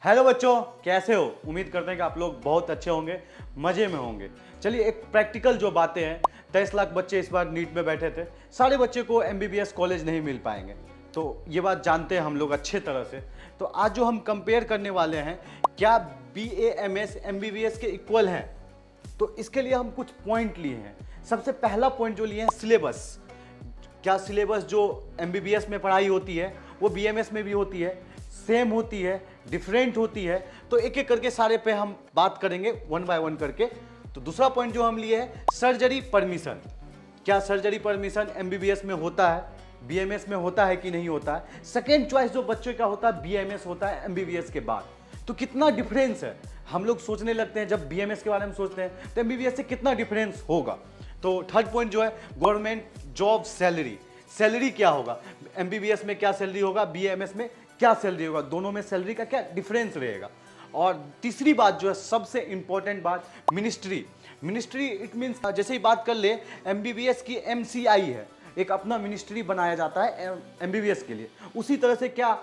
Hello बच्चों, कैसे हो? उम्मीद करते हैं कि आप लोग बहुत अच्छे होंगे, मज़े में होंगे। चलिए, एक प्रैक्टिकल जो बातें हैं, 23 लाख बच्चे इस बार नीट में बैठे थे। सारे बच्चे को एमबीबीएस कॉलेज नहीं मिल पाएंगे, तो ये बात जानते हैं हम लोग अच्छे तरह से। तो आज जो हम कंपेयर करने वाले हैं, क्या BA MS एमबीबीएस के इक्वल हैं? तो इसके लिए हम कुछ पॉइंट लिए हैं। सबसे पहला पॉइंट जो लिए हैं, सिलेबस। क्या सिलेबस जो एमबीबीएस में पढ़ाई होती है वो बीएमएस में भी होती है? सेम होती है, डिफरेंट होती है? तो एक एक करके सारे पे हम बात करेंगे, वन बाय वन करके। तो दूसरा पॉइंट जो हम लिए है, सर्जरी परमिशन। क्या सर्जरी परमिशन एमबीबीएस में होता है, बीएमएस में होता है कि नहीं होता है? सेकेंड चॉइस जो बच्चों का होता है, बीएमएस होता है एमबीबीएस के बाद। तो कितना डिफरेंस है? हम लोग सोचने लगते हैं, जब बीएमएस के बारे में सोचते हैं तो एमबीबीएस से कितना डिफरेंस होगा। तो थर्ड पॉइंट जो है, गवर्नमेंट जॉब सैलरी। सैलरी क्या होगा, एमबीबीएस में क्या सैलरी होगा, बीएमएस में क्या सैलरी होगा, दोनों में सैलरी का क्या डिफरेंस रहेगा। और तीसरी बात जो है, सबसे इंपॉर्टेंट बात, मिनिस्ट्री। मिनिस्ट्री इट मीन्स, जैसे ही बात कर ले, एमबीबीएस की एमसीआई है, एक अपना मिनिस्ट्री बनाया जाता है एमबीबीएस के लिए। उसी तरह से क्या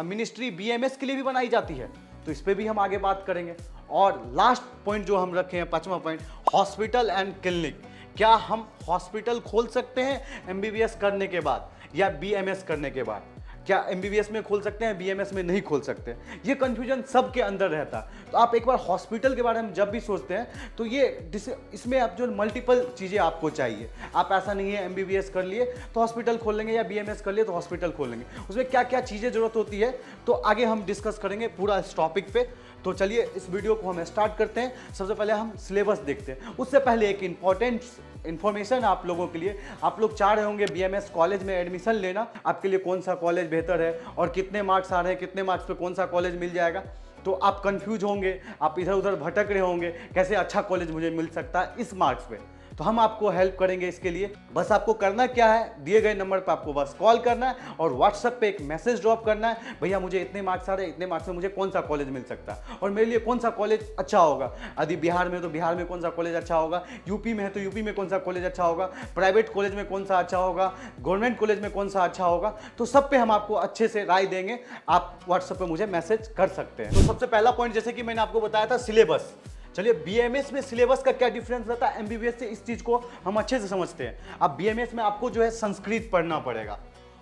मिनिस्ट्री बीएमएस के लिए भी बनाई जाती है? तो इस पर भी हम आगे बात करेंगे। और लास्ट पॉइंट जो हम रखे हैं, पांचवा पॉइंट, हॉस्पिटल एंड क्लिनिक। क्या हम हॉस्पिटल खोल सकते हैं एमबीबीएस करने के बाद या बीएमएस करने के बाद? क्या एमबीबीएस में खोल सकते हैं, बीएमएस में नहीं खोल सकते? ये कंफ्यूजन सबके अंदर रहता है। तो आप एक बार हॉस्पिटल के बारे में जब भी सोचते हैं तो ये इसमें आप जो मल्टीपल चीज़ें आपको चाहिए। आप ऐसा नहीं है एमबीबीएस कर लिए तो हॉस्पिटल खोल लेंगे या बीएमएस कर लिए तो हॉस्पिटल खोल लेंगे। उसमें क्या क्या चीज़ें जरूरत होती है, तो आगे हम डिस्कस करेंगे पूरा इस टॉपिक पे। तो चलिए इस वीडियो को हम स्टार्ट करते हैं। सबसे पहले हम सिलेबस देखते हैं। उससे पहले एक इंपॉर्टेंट इन्फॉर्मेशन आप लोगों के लिए। आप लोग चाह रहे होंगे बीएमएस कॉलेज में एडमिशन लेना, आपके लिए कौन सा कॉलेज बेहतर है और कितने मार्क्स आ रहे हैं, कितने मार्क्स पे कौन सा कॉलेज मिल जाएगा। तो आप कंफ्यूज होंगे, आप इधर उधर भटक रहे होंगे, कैसे अच्छा कॉलेज मुझे मिल सकता है इस मार्क्स पे। तो हम आपको हेल्प करेंगे इसके लिए। बस आपको करना क्या है, दिए गए नंबर पर आपको बस कॉल करना है और व्हाट्सएप पे एक मैसेज ड्रॉप करना है, भैया मुझे इतने मार्क्स आ रहे हैं, इतने मार्क्स में मुझे कौन सा कॉलेज मिल सकता है और मेरे लिए कौन सा कॉलेज अच्छा होगा। यदि बिहार में तो बिहार में कौन सा कॉलेज अच्छा होगा, यूपी में है तो यूपी में कौन सा कॉलेज अच्छा होगा, प्राइवेट कॉलेज में कौन सा अच्छा होगा, गवर्नमेंट कॉलेज में कौन सा अच्छा होगा। तो सब पे हम आपको अच्छे से राय देंगे। आप व्हाट्सएप पे मुझे मैसेज कर सकते हैं। तो सबसे पहला पॉइंट, जैसे कि मैंने आपको बताया था, सिलेबस। चलिए, बीएमएस में सिलेबस का क्या डिफरेंस रहता है एमबीबीएस से, इस चीज को हम अच्छे से समझते हैं। अब बीएमएस में आपको जो है संस्कृत पढ़ना पड़ेगा,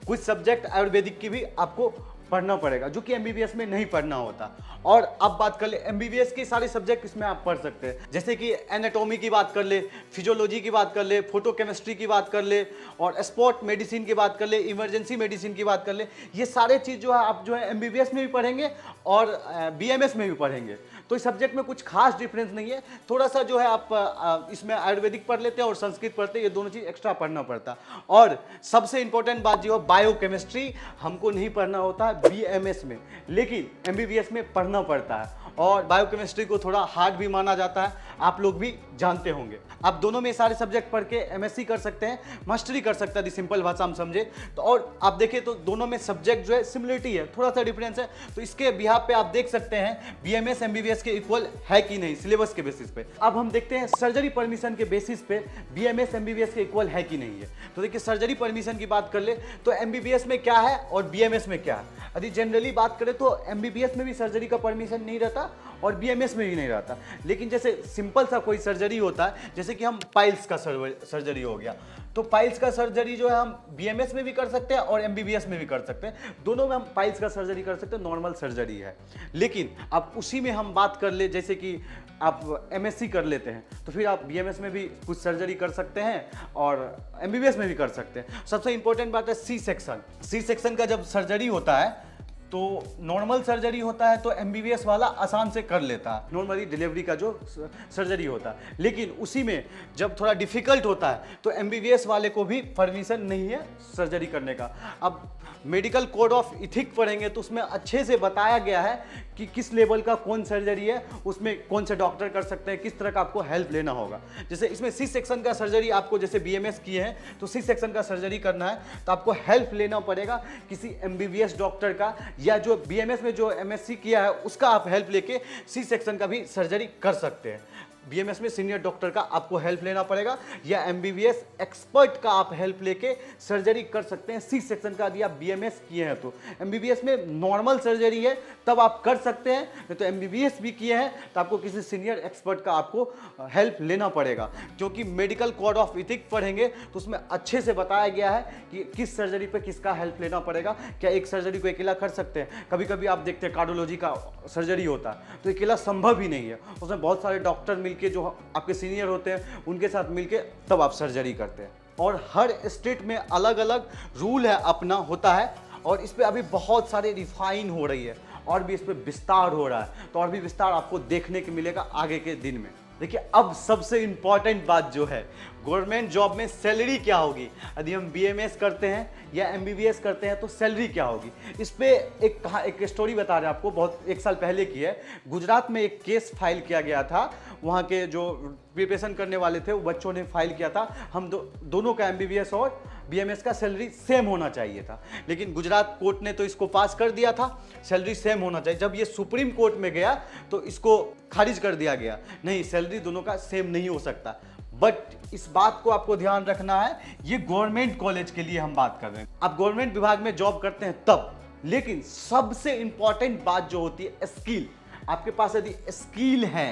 कुछ सब्जेक्ट आयुर्वेदिक की भी आपको पढ़ना पड़ेगा, जो कि एमबीबीएस में नहीं पढ़ना होता। और अब बात कर ले, एमबीबीएस के सारे सब्जेक्ट इसमें आप पढ़ सकते हैं, जैसे कि एनाटॉमी की बात कर ले, फिजियोलॉजी की बात कर ले, फोटोकेमिस्ट्री की बात कर ले, और स्पोर्ट मेडिसिन की बात कर ले, इमरजेंसी मेडिसिन की बात कर ले। ये सारे चीज़ जो है आप जो है एमबीबीएस में भी पढ़ेंगे और बीएमएस में भी पढ़ेंगे। तो इस सब्जेक्ट में कुछ खास डिफरेंस नहीं है। थोड़ा सा जो है आप इसमें आयुर्वेदिक पढ़ लेते हैं और संस्कृत पढ़ते हैं, ये दोनों चीज़ एक्स्ट्रा पढ़ना पड़ता है। और सबसे इंपॉर्टेंट बात जो है, बायोकेमिस्ट्री हमको नहीं पढ़ना होता है बीएमएस में, लेकिन एमबीबीएस में पढ़ना पड़ता है। और बायोकेमिस्ट्री को थोड़ा हार्ड भी माना जाता है, आप लोग भी जानते होंगे। आप दोनों में सारे सब्जेक्ट पढ़ के एमएससी कर सकते हैं, मास्टरी कर सकते हैं, सिंपल भाषा हम समझे तो। और आप देखें तो दोनों में सब्जेक्ट जो है सिमिलरिटी है, थोड़ा सा डिफरेंस है। तो इसके बिहाफ पे आप देख सकते हैं बीएमएस एमबीबीएस के इक्वल है कि नहीं, सिलेबस के बेसिस पे। अब हम देखते हैं सर्जरी परमिशन के बेसिस पे बीएमएस एमबीबीएस के इक्वल है कि नहीं है। तो देखिए, सर्जरी परमिशन की बात कर ले तो एमबीबीएस में क्या है और बीएमएस में क्या है। यदि जनरली बात करें तो एमबीबीएस में भी सर्जरी का परमिशन नहीं रहता और बीएमएस में भी नहीं रहता। लेकिन जैसे सिंपल सा कोई सर्जरी होता है, जैसे कि हम पाइल्स का सर्जरी हो गया, तो पाइल्स का सर्जरी जो है हम बीएमएस में भी कर सकते हैं और एमबीबीएस में भी कर सकते हैं। दोनों में हम पाइल्स का सर्जरी कर सकते हैं, नॉर्मल सर्जरी है। लेकिन अब उसी में हम बात कर ले, जैसे कि आप एमएससी कर लेते हैं तो फिर आप बीएमएस में भी कुछ सर्जरी कर सकते हैं और एमबीबीएस में भी कर सकते हैं। सबसे इंपॉर्टेंट बात है सी सेक्शन। सी सेक्शन का जब सर्जरी होता है तो नॉर्मल सर्जरी होता है तो एमबीबीएस वाला आसान से कर लेता है, नॉर्मली डिलीवरी का जो सर्जरी होता है। लेकिन उसी में जब थोड़ा डिफिकल्ट होता है तो एमबीबीएस वाले को भी परमिशन नहीं है सर्जरी करने का। अब मेडिकल कोड ऑफ इथिक पढ़ेंगे तो उसमें अच्छे से बताया गया है कि किस लेवल का कौन सर्जरी है, उसमें कौन से डॉक्टर कर सकते हैं, किस तरह का आपको हेल्प लेना होगा। जैसे इसमें सी सेक्शन का सर्जरी आपको, जैसे बीएमएस किए हैं तो सी सेक्शन का सर्जरी करना है तो आपको हेल्प लेना पड़ेगा किसी एमबीबीएस डॉक्टर का, या जो बीएमएस में जो एमएससी किया है उसका आप हेल्प लेके सी सेक्शन का भी सर्जरी कर सकते हैं। बीएमएस में सीनियर डॉक्टर का आपको हेल्प लेना पड़ेगा, या एमबीबीएस एक्सपर्ट का आप हेल्प लेके सर्जरी कर सकते हैं सी सेक्शन का। यदि आप बीएमएस किए हैं तो एमबीबीएस में नॉर्मल सर्जरी है तब आप कर सकते हैं, नहीं तो एमबीबीएस भी किए हैं तो आपको किसी सीनियर एक्सपर्ट का आपको हेल्प लेना पड़ेगा। क्योंकि मेडिकल कोड ऑफ इथिक्स पढ़ेंगे तो उसमें अच्छे से बताया गया है कि किस सर्जरी पे किसका हेल्प लेना पड़ेगा। क्या एक सर्जरी को अकेला कर सकते हैं? कभी कभी आप देखते हैं कार्डियोलॉजी का सर्जरी होता है तो अकेला संभव ही नहीं है, उसमें बहुत सारे डॉक्टर मिलके जो आपके सीनियर होते हैं उनके साथ मिलके तब आप सर्जरी करते हैं। और हर स्टेट में अलग अलग रूल है अपना होता है, और इस पर अभी बहुत सारे रिफाइन हो रही है और भी इस पर विस्तार हो रहा है, तो और भी विस्तार आपको देखने को मिलेगा आगे के दिन में। देखिए अब सबसे इंपॉर्टेंट बात जो है, गवर्नमेंट जॉब में सैलरी क्या होगी। यदि हम बीएमएस करते हैं या एमबीबीएस करते हैं तो सैलरी क्या होगी। इस पे एक स्टोरी बता रहे हैं आपको, बहुत एक साल पहले की है। गुजरात में एक केस फाइल किया गया था, वहाँ के जो प्रिपरेशन करने वाले थे वो बच्चों ने फाइल किया था, हम दोनों का एमबीबीएस और बीएमएस का सैलरी सेम होना चाहिए था। लेकिन गुजरात कोर्ट ने तो इसको पास कर दिया था, सैलरी सेम होना चाहिए। जब ये सुप्रीम कोर्ट में गया तो इसको खारिज कर दिया गया, नहीं सैलरी दोनों का सेम नहीं हो सकता। बट इस बात को आपको ध्यान रखना है, ये गवर्नमेंट कॉलेज के लिए हम बात कर रहे हैं। आप गवर्नमेंट विभाग में जॉब करते हैं तब, लेकिन सबसे इंपॉर्टेंट बात जो होती है स्किल। आपके पास यदि स्किल है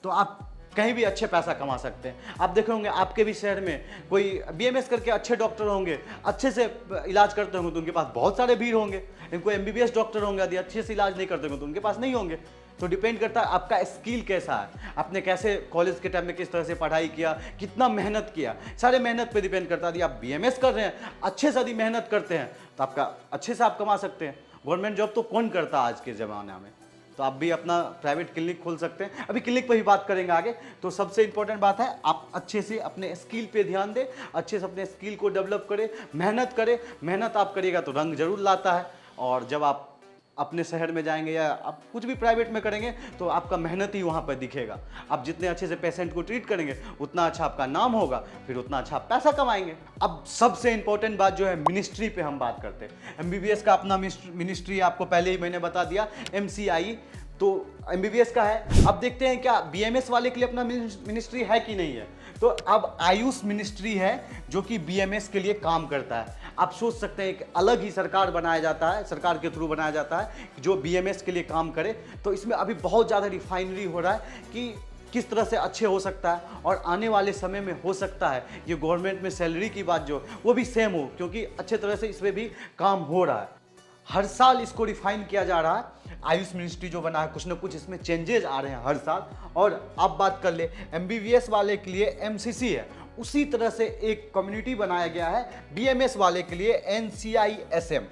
तो आप कहीं भी अच्छे पैसा कमा सकते हैं। आप देखे होंगे आपके भी शहर में कोई बीएमएस करके अच्छे डॉक्टर होंगे, अच्छे से इलाज करते होंगे तो उनके पास बहुत सारे भीड़ होंगे। इनको एमबीबीएस डॉक्टर होंगे, यदि अच्छे से इलाज नहीं करते होंगे तो उनके पास नहीं होंगे। तो डिपेंड करता है आपका स्किल कैसा है, आपने कैसे कॉलेज के टाइम में किस तरह से पढ़ाई किया, कितना मेहनत किया, सारे मेहनत पे डिपेंड करता है। यदि आप बीएमएस कर रहे हैं, अच्छे से यदि मेहनत करते हैं तो आपका अच्छे से आप कमा सकते हैं। गवर्नमेंट जॉब तो कौन करता है आज के ज़माने में, तो आप भी अपना प्राइवेट क्लिनिक खोल सकते हैं। अभी क्लिनिक पर ही बात करेंगे आगे। तो सबसे इंपॉर्टेंट बात है आप अच्छे से अपने स्किल पे ध्यान दें, अच्छे से अपने स्किल को डेवलप करें, मेहनत करें। मेहनत आप करिएगा तो रंग जरूर लाता है। और जब आप अपने शहर में जाएंगे या आप कुछ भी प्राइवेट में करेंगे तो आपका मेहनत ही वहाँ पर दिखेगा। आप जितने अच्छे से पेशेंट को ट्रीट करेंगे उतना अच्छा आपका नाम होगा, फिर उतना अच्छा आप पैसा कमाएंगे। अब सबसे इंपॉर्टेंट बात जो है मिनिस्ट्री पे हम बात करते हैं। एमबीबीएस का अपना मिनिस्ट्री आपको पहले ही मैंने बता दिया, एमसीआई, तो एमबीबीएस का है। अब देखते हैं क्या बीएमएस वाले के लिए अपना मिनिस्ट्री है कि नहीं है। तो अब आयुष मिनिस्ट्री है जो कि बीएमएस के लिए काम करता है। आप सोच सकते हैं एक अलग ही सरकार बनाया जाता है, सरकार के थ्रू बनाया जाता है जो बीएमएस के लिए काम करे। तो इसमें अभी बहुत ज़्यादा रिफाइनरी हो रहा है कि किस तरह से अच्छे हो सकता है, और आने वाले समय में हो सकता है ये गवर्नमेंट में सैलरी की बात जो वो भी सेम हो, क्योंकि अच्छे तरह से इसमें भी काम हो रहा है। हर साल इसको रिफाइन किया जा रहा है। आयुष मिनिस्ट्री जो बना है कुछ ना कुछ इसमें चेंजेस आ रहे हैं हर साल। और अब बात कर ले एमबीबीएस वाले के लिए एमसीसी है, उसी तरह से एक कम्युनिटी बनाया गया है बीएमएस वाले के लिए एनसीआईएसएम,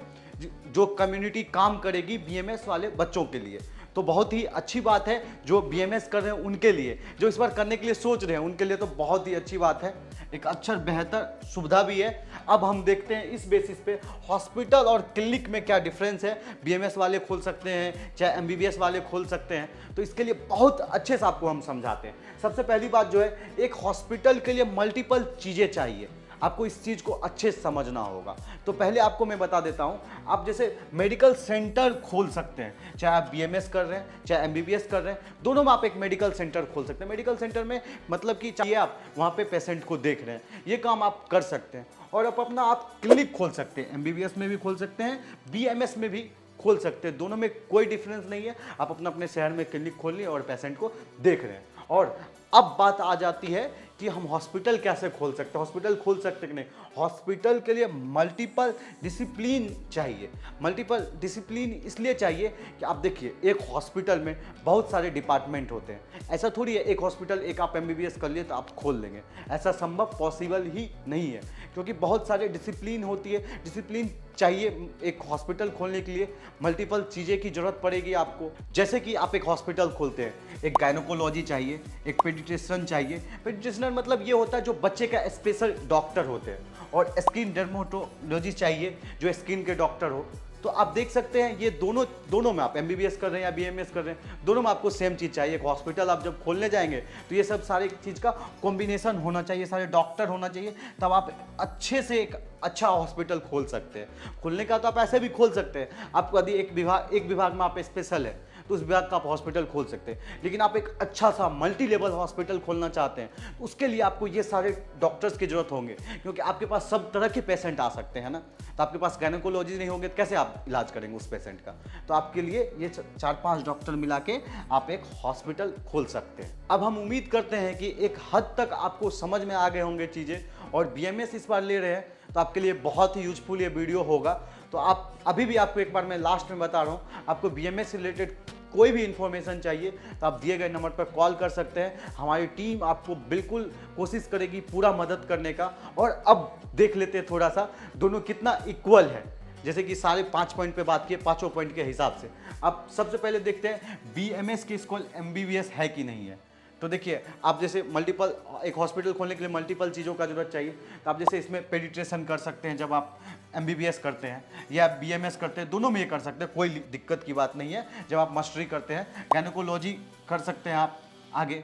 जो कम्युनिटी काम करेगी बीएमएस वाले बच्चों के लिए। तो बहुत ही अच्छी बात है जो बीएमएस कर रहे हैं उनके लिए, जो इस बार करने के लिए सोच रहे हैं उनके लिए तो बहुत ही अच्छी बात है, एक अच्छा बेहतर सुविधा भी है। अब हम देखते हैं इस बेसिस पे हॉस्पिटल और क्लिनिक में क्या डिफरेंस है। बीएमएस वाले खोल सकते हैं चाहे एमबीबीएस वाले खोल सकते हैं, तो इसके लिए बहुत अच्छे से आपको हम समझाते हैं। सबसे पहली बात जो है, एक हॉस्पिटल के लिए मल्टीपल चीज़ें चाहिए, आपको इस चीज़ को अच्छे से समझना होगा। तो पहले आपको मैं बता देता हूँ, आप जैसे मेडिकल सेंटर खोल सकते हैं, चाहे आप बीएमएस कर रहे हैं चाहे एमबीबीएस कर रहे हैं, दोनों में आप एक मेडिकल सेंटर खोल सकते हैं। मेडिकल सेंटर में मतलब कि चाहिए आप वहाँ पे पेशेंट को देख रहे हैं, ये काम आप कर सकते हैं। और आप क्लिनिक खोल सकते हैं, एमबीबीएस में भी खोल सकते हैं, बीएमएस में भी खोल सकते हैं, दोनों में कोई डिफरेंस नहीं है। आप अपने शहर में क्लिनिक खोल लिए और पेशेंट को देख रहे हैं। और अब बात आ जाती है कि हम हॉस्पिटल कैसे खोल सकते हैं, हॉस्पिटल खोल सकते कि नहीं। हॉस्पिटल के लिए मल्टीपल डिसिप्लिन चाहिए। मल्टीपल डिसिप्लिन इसलिए चाहिए कि आप देखिए एक हॉस्पिटल में बहुत सारे डिपार्टमेंट होते हैं। ऐसा थोड़ी है एक हॉस्पिटल एक आप एमबीबीएस कर लिए तो आप खोल लेंगे, ऐसा संभव पॉसिबल ही नहीं है, क्योंकि बहुत सारे डिसिप्लिन होती है। डिसिप्लिन चाहिए एक हॉस्पिटल खोलने के लिए, मल्टीपल चीज़ें की जरूरत पड़ेगी आपको। जैसे कि आप एक हॉस्पिटल खोलते हैं, एक गायनोकोलॉजी चाहिए, एक पेडिट्रिशियन चाहिए। पेडिट्रिशियन मतलब ये होता है जो बच्चे का स्पेशल डॉक्टर होते हैं, और स्किन डर्मेटोलॉजी चाहिए जो स्किन के डॉक्टर हो। तो आप देख सकते हैं ये दोनों में आप एमबीबीएस कर रहे हैं या बीएमएस कर रहे हैं, दोनों में आपको सेम चीज़ चाहिए। एक हॉस्पिटल आप जब खोलने जाएंगे तो ये सब सारी चीज़ का कॉम्बिनेशन होना चाहिए, सारे डॉक्टर होना चाहिए, तब आप अच्छे से एक अच्छा हॉस्पिटल खोल सकते हैं। खोलने का तो आप ऐसे भी खोल सकते हैं, आपको यदि एक विभाग में आप स्पेशल है तो उस विभाग का आप हॉस्पिटल खोल सकते हैं। लेकिन आप एक अच्छा सा मल्टी लेवल हॉस्पिटल खोलना चाहते हैं, तो उसके लिए आपको ये सारे डॉक्टर्स की जरूरत होंगे, क्योंकि आपके पास सब तरह के पेशेंट आ सकते हैं ना। तो आपके पास गायनेकोलॉजी नहीं होंगे तो कैसे आप इलाज करेंगे उस पेशेंट का। तो आपके लिए ये 4-5 डॉक्टर मिला के आप एक हॉस्पिटल खोल सकते हैं। अब हम उम्मीद करते हैं कि एक हद तक आपको समझ में आ गए होंगे चीज़ें, और बीएमएस इस बार ले रहे हैं तो आपके लिए बहुत ही यूजफुल ये वीडियो होगा। तो आप अभी भी आपको एक बार मैं लास्ट में बता रहा हूँ, आपको बीएमएस से रिलेटेड कोई भी इंफॉर्मेशन चाहिए तो आप दिए गए नंबर पर कॉल कर सकते हैं। हमारी टीम आपको बिल्कुल कोशिश करेगी पूरा मदद करने का। और अब देख लेते हैं थोड़ा सा दोनों कितना इक्वल है। जैसे कि सारे 5 पॉइंट पे बात किए, 5 पॉइंट के हिसाब से अब सबसे पहले देखते हैं बीएमएस की स्कूल एमबीबीएस है कि नहीं है। तो देखिए, आप जैसे मल्टीपल एक हॉस्पिटल खोलने के लिए मल्टीपल चीज़ों का जरूरत चाहिए। तो आप जैसे इसमें पेडिट्रेशन कर सकते हैं जब आप एमबीबीएस करते हैं, या बीएमएस करते हैं, दोनों में ये कर सकते हैं, कोई दिक्कत की बात नहीं है। जब आप मास्टरी करते हैं, गायनेकोलॉजी कर सकते हैं आप, आगे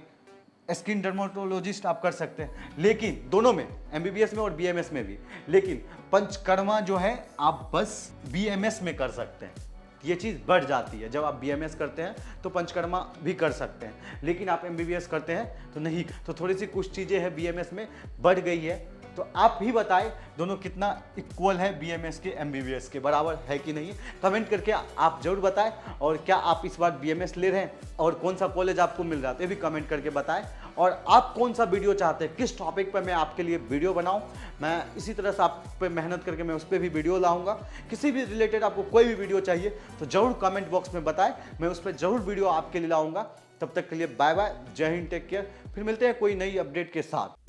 स्किन डर्मेटोलॉजिस्ट आप कर सकते हैं, लेकिन दोनों में एमबीबीएस में और बीएमएस में भी। लेकिन पंचकर्मा जो है आप बस बीएमएस में कर सकते हैं। ये चीज़ बढ़ जाती है, जब आप बीएमएस करते हैं तो पंचकर्मा भी कर सकते हैं, लेकिन आप एमबीबीएस करते हैं तो नहीं। तो थोड़ी सी कुछ चीज़ें हैं बीएमएस में बढ़ गई है। तो आप ही बताएं दोनों कितना इक्वल है, बीएमएस के एमबीबीएस के बराबर है कि नहीं। कमेंट करके आप जरूर बताएं। और क्या आप इस बार बीएमएस ले रहे हैं और कौन सा कॉलेज आपको मिल रहा है, ये भी कमेंट करके बताएं। और आप कौन सा वीडियो चाहते हैं, किस टॉपिक पर मैं आपके लिए वीडियो बनाऊं, मैं इसी तरह से आप पे मेहनत करके मैं उस पर भी वीडियो लाऊंगा। किसी भी रिलेटेड आपको कोई भी वीडियो चाहिए तो जरूर कमेंट बॉक्स में बताएं, मैं उस पर जरूर वीडियो आपके लिए लाऊंगा। तब तक के लिए बाय बाय, जय हिंद, टेक केयर। फिर मिलते हैं कोई नई अपडेट के साथ।